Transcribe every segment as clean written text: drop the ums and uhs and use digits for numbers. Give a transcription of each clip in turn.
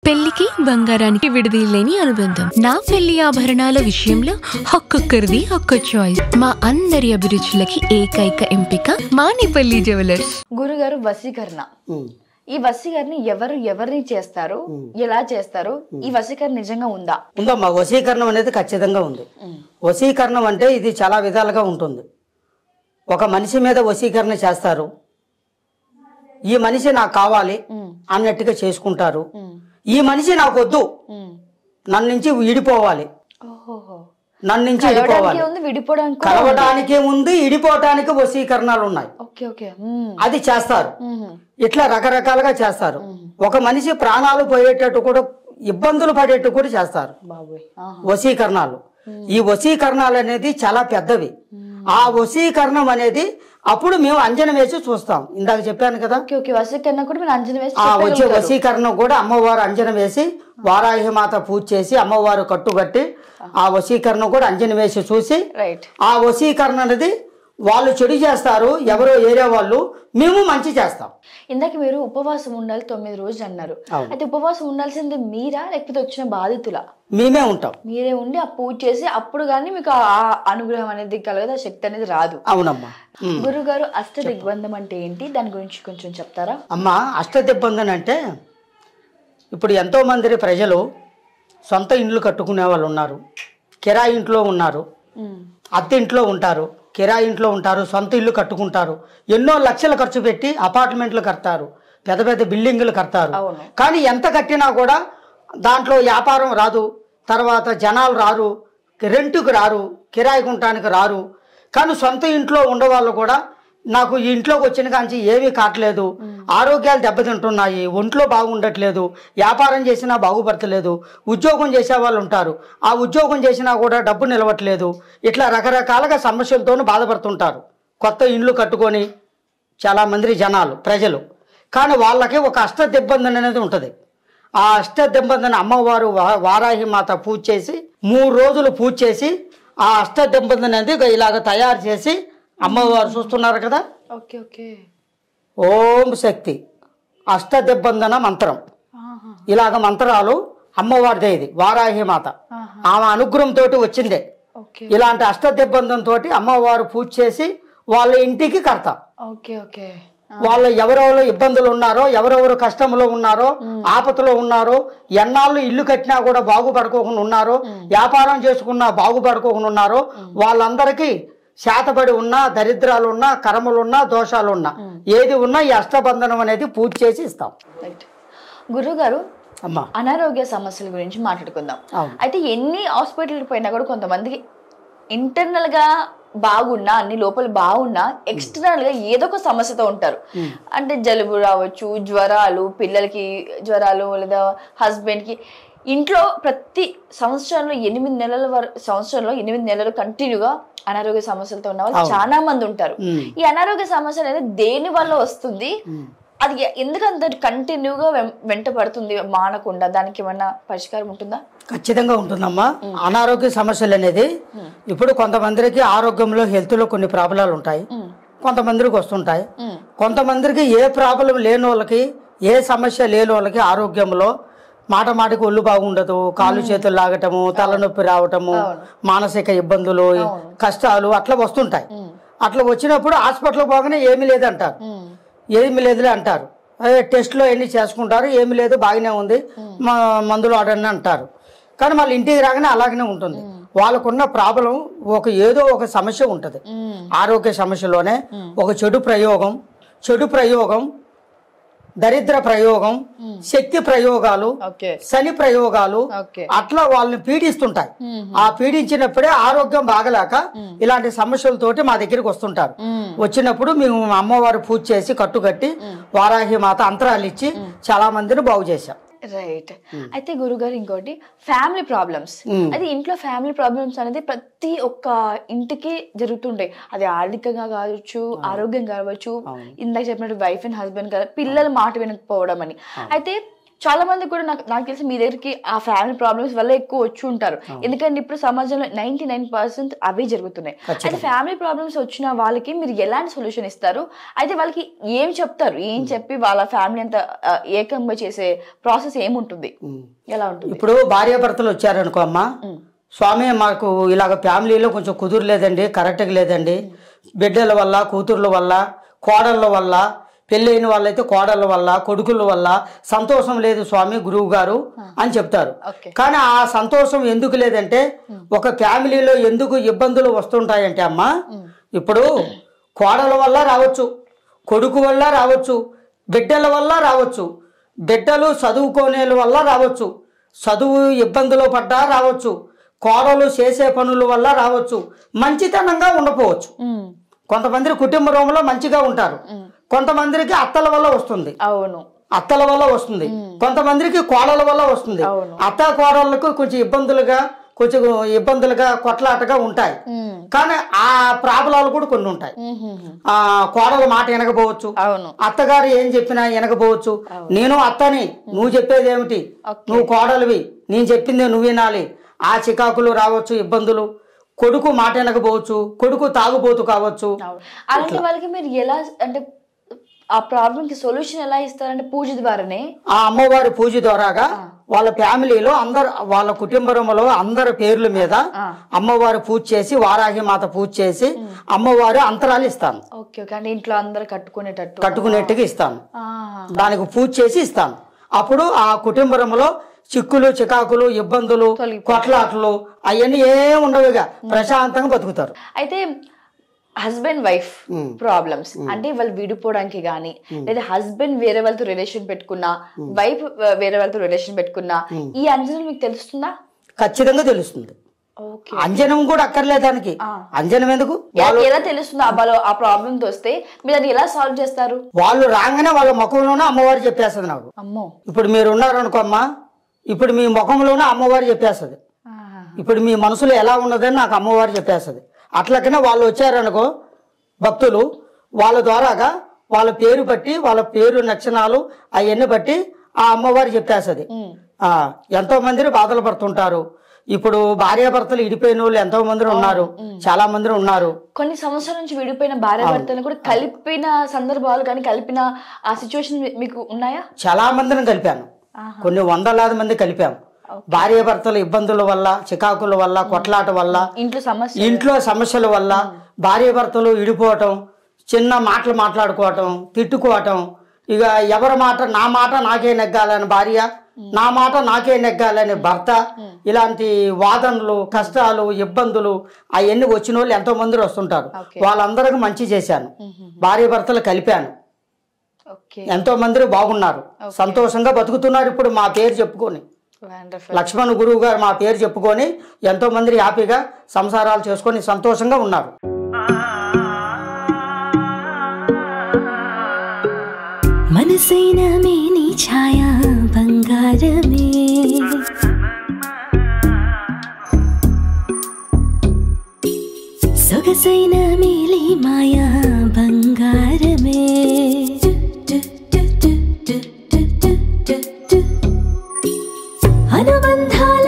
పెళ్లికి బంగారానికి విడదీయలేని అనుబంధం. నా పెళ్లి ఆభరణాల విషయంలో ఒక్కొక్కరిది ఒక్క చాయిస్. మా అందరి అభిరుచులకి ఏకైక ఎంపిక మానిపల్లి జ్యువెలర్స్. గురుగారు, వశీకరణ, ఈ వశీకరణ ఎవరిని చేస్తారు, ఎలా చేస్తారు? ఈ వశీకరణ నిజంగా ఉందమ్మా? వశీకరణం అనేది ఖచ్చితంగా ఉంది. వశీకరణం అంటే ఇది చాలా విధాలుగా ఉంటుంది. ఒక మనిషి మీద వశీకరణ చేస్తారు. ఈ మనిషి నాకు కావాలి అన్నట్టుగా చేసుకుంటారు. ఈ మనిషి నాకు వద్దు, నన్ను నుంచి విడిపోవాలి, నన్ను నుంచి విడిపోవాలి. కలవడానికి ఉంది, విడిపోవటానికి వశీకరణాలు ఉన్నాయి. అది చేస్తారు. ఇట్లా రకరకాలుగా చేస్తారు. ఒక మనిషి ప్రాణాలు పోయేటట్టు కూడా, ఇబ్బందులు పడేట్టు కూడా చేస్తారు వశీకరణాలు. ఈ వశీకరణాలు అనేది చాలా పెద్దవి. ఆ వశీకరణం అనేది అప్పుడు మేము అంజనం వేసి చూస్తాం. ఇందాక చెప్పాను కదా, వచ్చే వశీకరణం కూడా అమ్మవారు అంజనం వేసి, వారాహి మాత పూజ చేసి, అమ్మవారు కట్టుగట్టి ఆ వశీకరణం కూడా అంజనం వేసి చూసి, ఆ వశీకరణ అనేది వాళ్ళు చెడు చేస్తారు, ఎవరో ఏరియా వాళ్ళు, మేము మంచి చేస్తాం. ఇందాక మీరు ఉపవాసం ఉండాలి 9 రోజులు అన్నారు. అయితే ఉపవాసం ఉండాల్సింది మీరా, లేకపోతే వచ్చిన బాధితులా? మేమే ఉంటాం. మీరే ఉండి ఆ పూజ చేసి అప్పుడు కానీ మీకు ఆ అనుగ్రహం అనేది కలగదు, ఆ శక్తి అనేది రాదు. అవునమ్మా. గురుగారు, అష్టదిగ్బంధం అంటే ఏంటి, దాని గురించి కొంచెం చెప్తారా? అమ్మా, అష్టదిగ్బంధం అంటే ఇప్పుడు ఎంతో మంది ప్రజలు సొంత ఇండ్లు కట్టుకునే వాళ్ళు ఉన్నారు, కిరాయి ఇంట్లో ఉన్నారు, అద్దె ఇంట్లో ఉంటారు, కిరాయి ఇంట్లో ఉంటారు, సొంత ఇల్లు కట్టుకుంటారు, ఎన్నో లక్షలు ఖర్చు పెట్టి అపార్ట్మెంట్లు కడతారు, పెద్ద పెద్ద బిల్డింగులు కడతారు. కానీ ఎంత కట్టినా కూడా దాంట్లో వ్యాపారం రాదు, తర్వాత జనాలు రారు, రెంటుకు రారు, కిరాయి ఉండటానికి రారు. కానీ సొంత ఇంట్లో ఉండేవాళ్ళు కూడా నాకు ఈ ఇంట్లోకి వచ్చిన కాంచి ఏమీ కావట్లేదు, ఆరోగ్యాలు దెబ్బతింటున్నాయి, ఒంట్లో బాగుండట్లేదు, వ్యాపారం చేసినా బాగుపడతలేదు, ఉద్యోగం చేసే వాళ్ళు ఉంటారు, ఆ ఉద్యోగం చేసినా కూడా డబ్బు నిలవట్లేదు, ఇట్లా రకరకాలుగా సమస్యలతో బాధపడుతుంటారు కొత్త ఇండ్లు కట్టుకొని చాలామంది జనాలు ప్రజలు. కానీ వాళ్ళకి ఒక అష్టదిగ్బంధన అనేది ఉంటుంది. ఆ అష్టదిగ్బంధన అమ్మవారు వారాహి మాత పూజ చేసి 3 రోజులు పూజ చేసి ఆ అష్టదిగ్బంధన అనేది ఇలాగ తయారు చేసి అమ్మవారు చూస్తున్నారు కదా, ఓం శక్తి అష్టదిగ్బంధన మంత్రం, ఇలాగ మంత్రాలు అమ్మవారిదే. ఇది వారాహి మాత ఆమె అనుగ్రహంతో వచ్చిందే. ఇలాంటి అష్టదిగ్బంధంతో అమ్మవారు పూజ చేసి వాళ్ళ ఇంటికి కడతాం. వాళ్ళు ఎవరెవరు ఇబ్బందులు ఉన్నారో, ఎవరెవరు కష్టంలో ఉన్నారో, ఆపదలో ఉన్నారో, ఎన్నాళ్ళు ఇల్లు కట్టినా కూడా బాగుపడుకోకుండా ఉన్నారో, వ్యాపారం చేసుకున్నా బాగుపడుకోకుండా ఉన్నారో, వాళ్ళందరికీ శాతపడి ఉన్నా, దరిద్రాలు ఉన్నా, కర్మలున్నా, దోషాలున్నా, ఏది ఉన్నా ఈ అష్టబంధనం అనేది పూజ చేసి ఇస్తాం. గురుగారు, అనారోగ్య సమస్యల గురించి మాట్లాడుకుందాం. అయితే ఎన్ని హాస్పిటల్కి పోయినా కూడా కొంతమందికి ఇంటర్నల్ గా బాగున్నా, అన్ని లోపల బాగున్నా, ఎక్స్టర్నల్ గా ఏదో ఒక సమస్యతో ఉంటారు. అంటే జలుబు రావచ్చు, జ్వరాలు, పిల్లలకి జ్వరాలు, లేదా హస్బెండ్ కి. ఇంట్లో ప్రతి సంవత్సరంలో 8 నెలలు కంటిన్యూగా అనారోగ్య సమస్యలతో ఉన్న వాళ్ళు చాలా మంది ఉంటారు. ఈ అనారోగ్య సమస్య అనేది దేని వల్ల వస్తుంది, అది ఎందుకంత కంటిన్యూగా వెంట పడుతుంది మానకుండా, దానికి ఏమన్నా పరిష్కారం ఉంటుందా? ఖచ్చితంగా ఉంటుందమ్మా. అనారోగ్య సమస్యలు అనేది ఇప్పుడు కొంతమందికి ఆరోగ్యంలో హెల్త్ లో కొన్ని ప్రాబ్లాలు ఉంటాయి, కొంతమందికి వస్తుంటాయి. కొంతమందికి ఏ ప్రాబ్లం లేని వాళ్ళకి, ఏ సమస్య లేని వాళ్ళకి ఆరోగ్యంలో మాటకి ఒళ్ళు బాగుండదు, కాళ్ళు చేతులు లాగటము, తలనొప్పి రావటము, మానసిక ఇబ్బందులు, కష్టాలు అట్లా వస్తుంటాయి. అట్లా వచ్చినప్పుడు హాస్పిటల్కి పోగానే ఏమీ లేదంటారు, ఏమి లేదులే అంటారు. టెస్ట్లో ఎన్ని చేసుకుంటారు, ఏమి లేదు బాగానే ఉంది, మందులు ఆడని అంటారు. కానీ మళ్ళీ ఇంటికి రాగానే అలాగనే ఉంటుంది. వాళ్ళకున్న ప్రాబ్లం ఏదో ఒక సమస్య ఉంటుంది. ఆరోగ్య సమస్యలోనే ఒక చెడు ప్రయోగం, దరిద్ర ప్రయోగం, శక్తి ప్రయోగాలు, శని ప్రయోగాలు అట్లా వాళ్ళని పీడిస్తుంటాయి. ఆ పీడించినప్పుడే ఆరోగ్యం బాగలేక ఇలాంటి సమస్యలతోటి మా దగ్గరికి వస్తుంటారు. వచ్చినప్పుడు మేము అమ్మవారు పూజ చేసి కట్టుకట్టి వారాహి మాత అంతరాలు ఇచ్చి చాలా మందిని బాగు చేశాం. రైట్. అయితే గురుగారు, ఇంకోటి ఫ్యామిలీ ప్రాబ్లమ్స్. అది ఇంట్లో ఫ్యామిలీ ప్రాబ్లమ్స్ అనేది ప్రతి ఒక్క ఇంటికి జరుగుతుంటాయి. అది ఆర్థికంగా కావచ్చు, ఆరోగ్యం కావచ్చు, ఇందాక చెప్పినట్టు వైఫ్ అండ్ హస్బెండ్ కదా, పిల్లల మాట వినకపోవడం అని. అయితే చాలా మంది కూడా నాకు తెలిసి మీ దగ్గరికి ఆ ఫ్యామిలీ ప్రాబ్లమ్స్ వల్ల ఎక్కువ వచ్చి ఉంటారు. ఎందుకంటే ఇప్పుడు సమాజంలో 99% అవే జరుగుతున్నాయి. అయితే ఫ్యామిలీ ప్రాబ్లమ్స్ వచ్చిన వాళ్ళకి మీరు ఎలాంటి సొల్యూషన్ ఇస్తారు? అయితే వాళ్ళకి ఏం చెప్తారు? ఏం చెప్పి వాళ్ళ ఫ్యామిలీ అంతా ఏకంగా చేసే ప్రాసెస్ ఏముంటుంది, ఎలా ఉంటుంది? ఇప్పుడు భార్యాభర్తలు వచ్చారనుకో అమ్మా, స్వామి మాకు ఇలాగ ఫ్యామిలీలో కొంచెం కుదురలేదండి, కరెక్ట్గా లేదండి, బిడ్డల వల్ల, కూతుర్ల వల్ల, కోడళ్ళ వల్ల, పెళ్ళైన వాళ్ళైతే కోడళ్ళ వల్ల, కొడుకుల వల్ల సంతోషం లేదు స్వామి గురువు గారు అని చెప్తారు. కానీ ఆ సంతోషం ఎందుకు లేదంటే ఒక ఫ్యామిలీలో ఎందుకు ఇబ్బందులు వస్తుంటాయంటే అమ్మా, ఇప్పుడు కోడల వల్ల రావచ్చు, కొడుకు వల్ల రావచ్చు, బిడ్డల వల్ల రావచ్చు, బిడ్డలు చదువుకోనే వల్ల రావచ్చు, చదువు ఇబ్బందులు పడ్డా రావచ్చు, కోడలు చేసే పనుల వల్ల రావచ్చు, మంచితనంగా ఉండకపోవచ్చు. కొంతమంది కుటుంబంలో మంచిగా ఉంటారు, కొంతమందికి అత్తల వల్ల వస్తుంది, అవును అత్తల వల్ల వస్తుంది, కొంతమందికి కోడల వల్ల వస్తుంది. అత్త కోడళ్ళకు కొంచెం ఇబ్బందులుగా కొట్లాటగా ఉంటాయి. కానీ ఆ ప్రాబ్లాలు కూడా కొన్ని ఉంటాయి. ఆ కోడల మాట వినకపోవచ్చు, అత్తగారు ఏం చెప్పినా వినకపోవచ్చు. నేను అత్తని, నువ్వు చెప్పేది ఏమిటి, నువ్వు కోడలివి, నేను చెప్పిందే నువ్వు వినాలి, ఆ చికాకులు రావచ్చు, ఇబ్బందులు. కొడుకు మాట వినకపోవచ్చు, కొడుకు తాగుబోతు కావచ్చు. అలాంటి వాళ్ళకి మీరు ఎలా అంటే ఆ ప్రాబ్లం కి సొల్యూషన్ ఎలా ఇస్తారంటే పూజ ద్వారానే, ఆ అమ్మవారి పూజ ద్వారాగా వాళ్ళ ఫ్యామిలీలో అందరు, వాళ్ళ కుటుంబంలో అందరి పేర్ల మీద అమ్మవారి పూజ చేసి, వారాహి మాత పూజ చేసి అమ్మవారి అంతరాలు ఇస్తాను. అంటే ఇంట్లో అందరు కట్టుకునేట్టుగా ఇస్తాను, దానికి పూజ చేసి ఇస్తాను. అప్పుడు ఆ కుటుంబంలో చిక్కులు, చికాకులు, ఇబ్బందులు, కొట్లాటలు అవన్నీ ఏమి ఉండవుగా, ప్రశాంతంగా బతుకుతారు. అయితే హస్బెండ్ వైఫ్ ప్రాబ్లమ్స్ అంటే వాళ్ళు విడిపోవడానికి గానీ, లేదా హస్బెండ్ వేరే వాళ్ళతో రిలేషన్ పెట్టుకున్నా, వైఫ్ వేరే వాళ్ళతో రిలేషన్ పెట్టుకున్నా, ఈ అంజనం మీకు తెలుస్తుందా? ఖచ్చితంగా తెలుస్తుంది. అంజనం కూడా అక్కర్లేదు దానికి. అంజనం ఎందుకు, ఎలా తెలుస్తుంది? ఆ ప్రాబ్లం వస్తే మీరు అది ఎలా సాల్వ్ చేస్తారు? వాళ్ళు రాగానే వాళ్ళ ముఖంలోనే అమ్మవారు చెప్పేస్తుంది నాకు. అమ్మో, ఇప్పుడు మీరు ఉన్నారు అనుకో అమ్మా, ఇప్పుడు మీ ముఖంలోనే అమ్మవారు చెప్పేస్తుంది. ఇప్పుడు మీ మనసులో ఎలా ఉన్నదని నాకు అమ్మవారు చెప్పేస్తుంది. అట్లకనే వాళ్ళు వచ్చారనుకో భక్తులు, వాళ్ళ ద్వారాగా వాళ్ళ పేరు బట్టి, వాళ్ళ పేరు లక్షణాలు అవన్నీ బట్టి ఆ అమ్మవారు చెప్పేస్తుంది. ఎంతో మంది బాధలు పడుతుంటారు. ఇప్పుడు భార్యాభర్తలు విడిపోయిన వాళ్ళు ఎంతో మంది ఉన్నారు, చాలా మంది ఉన్నారు. కొన్ని సంవత్సరాల నుంచి విడిపోయిన భార్యాభర్తలు కూడా కలిపిన సందర్భాలు కానీ, కలిపిన ఆ సిచ్యువేషన్ మీకు ఉన్నాయా? చాలా మందిని కలిపాను, కొన్ని వందలాది మంది కలిపాము. భార్యాభర్తల ఇబ్బందుల వల్ల, చికాకుల వల్ల, కొట్లాట వల్ల, ఇంట్లో సమస్యల వల్ల భార్యాభర్తలు విడిపోవటం, చిన్న మాటలు మాట్లాడుకోవటం, తిట్టుకోవటం, ఇక ఎవరి మాట, నా మాట నాకే నెగ్గాలని భార్య, నా మాట నాకే నెగ్గాలని భర్త, ఇలాంటి వాదనలు, కష్టాలు, ఇబ్బందులు అవన్నీ వచ్చిన వాళ్ళు ఎంతో మంది వస్తుంటారు. వాళ్ళందరికీ మంచి చేశాను, భార్యాభర్తలు కలిపాను, ఎంతో మంది బాగున్నారు, సంతోషంగా బతుకుతున్నారు. ఇప్పుడు మా పేరు చెప్పుకొని, లక్ష్మణ్ గురువు గారు మా పేరు చెప్పుకొని ఎంతో మంది హ్యాపీగా సంసారాలు చేసుకొని సంతోషంగా ఉన్నారు. మనసైన మేని ఛాయా బంగారమే, సొగసైన మేలి మాయా బంగారమే, అనుబంధాల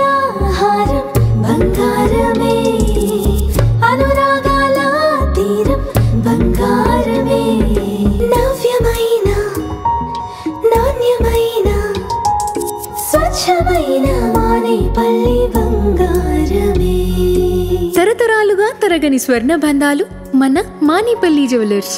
హారం బంగారమే, అనురాగాల తీరం బంగారమే, నవ్యమైన నాణ్యమైన స్వచ్ఛమైన మానేపల్లి బంగారమే. తరతరాలుగా తరగని స్వర్ణ బంధాలు మన మానేపల్లి జ్యువెలర్స్.